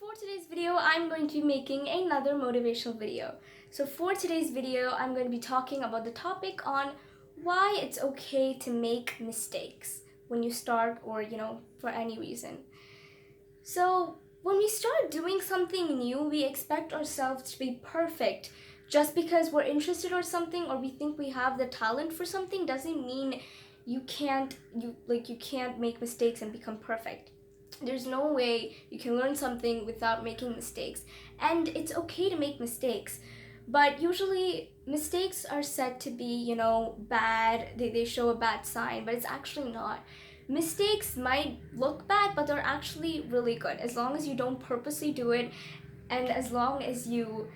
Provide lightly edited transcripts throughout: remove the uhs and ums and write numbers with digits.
for today's video, I'm going to be making another motivational video. So for today's video, I'm going to be talking about the topic on why it's okay to make mistakes when you start or, for any reason. So when we start doing something new, we expect ourselves to be perfect. Just because we're interested or something, or we think we have the talent for something, doesn't mean you can't make mistakes and become perfect. There's no way you can learn something without making mistakes, and it's okay to make mistakes. But usually mistakes are said to be, bad. They show a bad sign, but it's actually not. Mistakes might look bad, but they're actually really good as long as you don't purposely do it, and as long as you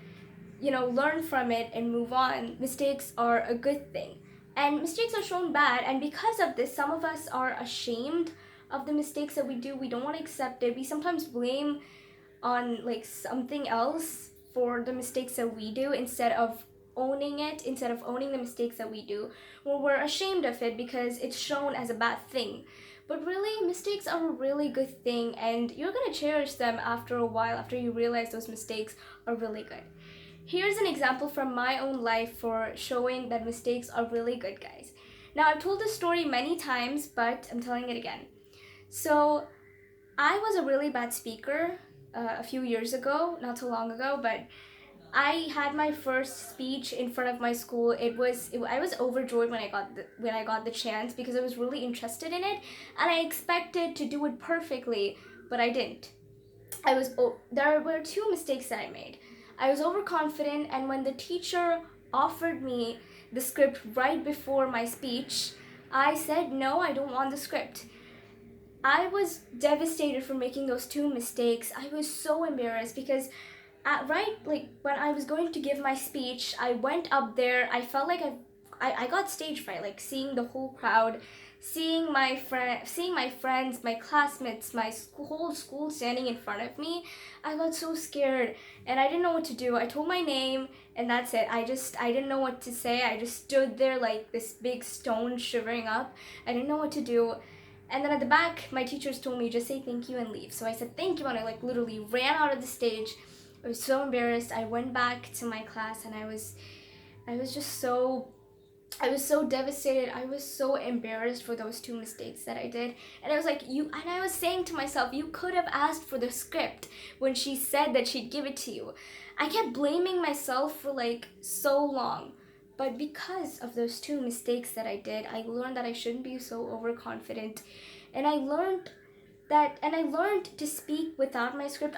learn from it and move on. Mistakes are a good thing. And mistakes are shown bad, and because of this, some of us are ashamed of the mistakes that we do. We don't want to accept it. We sometimes blame on something else for the mistakes that we do instead of owning it, instead of owning the mistakes that we do. Well, we're ashamed of it because it's shown as a bad thing. But really, mistakes are a really good thing, and you're gonna cherish them after a while, after you realize those mistakes are really good. Here's an example from my own life for showing that mistakes are really good, guys. Now, I've told this story many times, but I'm telling it again. So, I was a really bad speaker a few years ago, not so long ago, but I had my first speech in front of my school. I was overjoyed when I got the chance because I was really interested in it, and I expected to do it perfectly, but I didn't. There were two mistakes that I made. I was overconfident, and when the teacher offered me the script right before my speech, I said, no, I don't want the script. I was devastated for making those two mistakes. I was so embarrassed because when I was going to give my speech, I went up there. I felt like I got stage fright, seeing the whole crowd, seeing my friends, my classmates, whole school standing in front of me. I got so scared, and I didn't know what to do. I told my name, and that's it. I didn't know what to say. I just stood there like this big stone shivering up. I didn't know what to do. And then at the back, my teachers told me, just say thank you and leave. So I said thank you, and I literally ran out of the stage. I was so embarrassed. I went back to my class, and I was so devastated. I was so embarrassed for those two mistakes that I did. And I was like, and I was saying to myself, you could have asked for the script when she said that she'd give it to you. I kept blaming myself for so long. But because of those two mistakes that I did, I learned that I shouldn't be so overconfident. And I learned to speak without my script.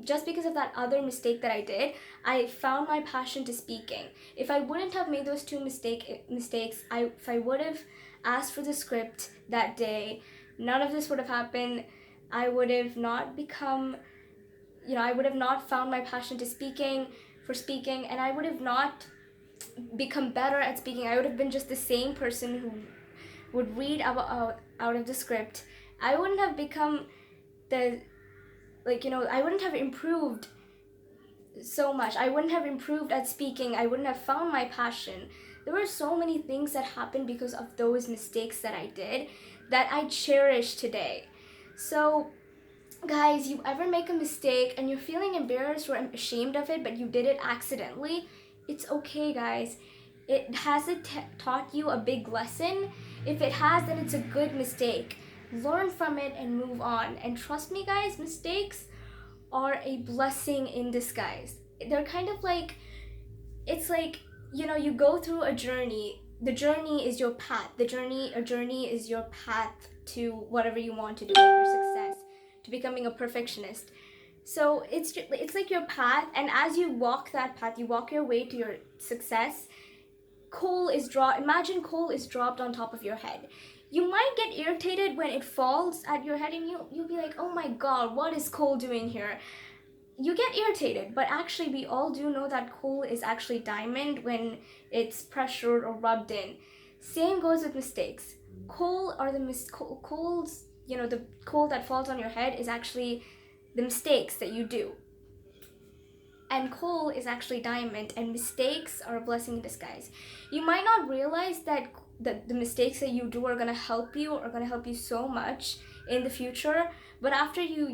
Just because of that other mistake that I did, I found my passion to speaking. If I wouldn't have made those two mistakes, if I would have asked for the script that day, none of this would have happened. I would have not become, I would have not found my passion to speaking, and I would have not become better at speaking. I would have been just the same person who would read out of the script. I wouldn't have become I wouldn't have improved so much. I wouldn't have improved at speaking. I wouldn't have found my passion. There were so many things that happened because of those mistakes that I did that I cherish today. So, guys, you ever make a mistake and you're feeling embarrassed or ashamed of it, but you did it accidentally, it's okay, guys. It hasn't taught you a big lesson. If it has, then it's a good mistake. Learn from it and move on. And trust me, guys, mistakes are a blessing in disguise. They're kind of it's you go through a journey. The journey is your path. A journey is your path to whatever you want to do, your success, to becoming a perfectionist. So it's like your path, and as you walk that path, you walk your way to your success. Imagine coal is dropped on top of your head. You might get irritated when it falls at your head, and you'll be like, oh my god, what is coal doing here? You get irritated, but actually we all do know that coal is actually diamond when it's pressured or rubbed in. Same goes with mistakes. Coals, the coal that falls on your head is actually the mistakes that you do. And coal is actually diamond, and mistakes are a blessing in disguise. You might not realize that the mistakes that you do are going to help you so much in the future, but after you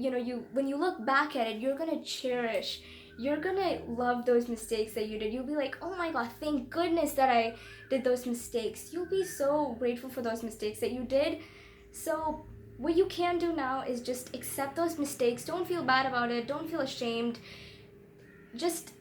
when you look back at it, you're gonna cherish, you're gonna love those mistakes that you did. You'll be like, oh my god, thank goodness that I did those mistakes. You'll be so grateful for those mistakes that you did. So what you can do now is just accept those mistakes. Don't feel bad about it. Don't feel ashamed. Just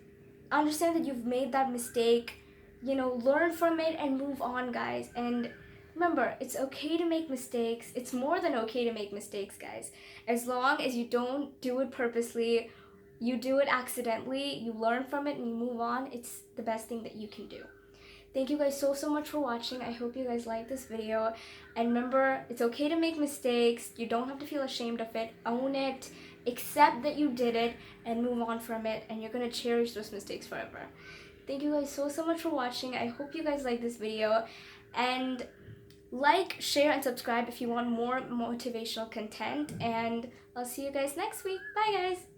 understand that you've made that mistake. Learn from it and move on, guys. And remember, it's okay to make mistakes. It's more than okay to make mistakes, guys. As long as you don't do it purposely, you do it accidentally, you learn from it and you move on, it's the best thing that you can do. Thank you guys so much for watching. I hope you guys liked this video. And remember, it's okay to make mistakes. You don't have to feel ashamed of it. Own it. Accept that you did it and move on from it. And you're going to cherish those mistakes forever. Thank you guys so much for watching. I hope you guys like this video. And like, share, and subscribe if you want more motivational content. And I'll see you guys next week. Bye, guys.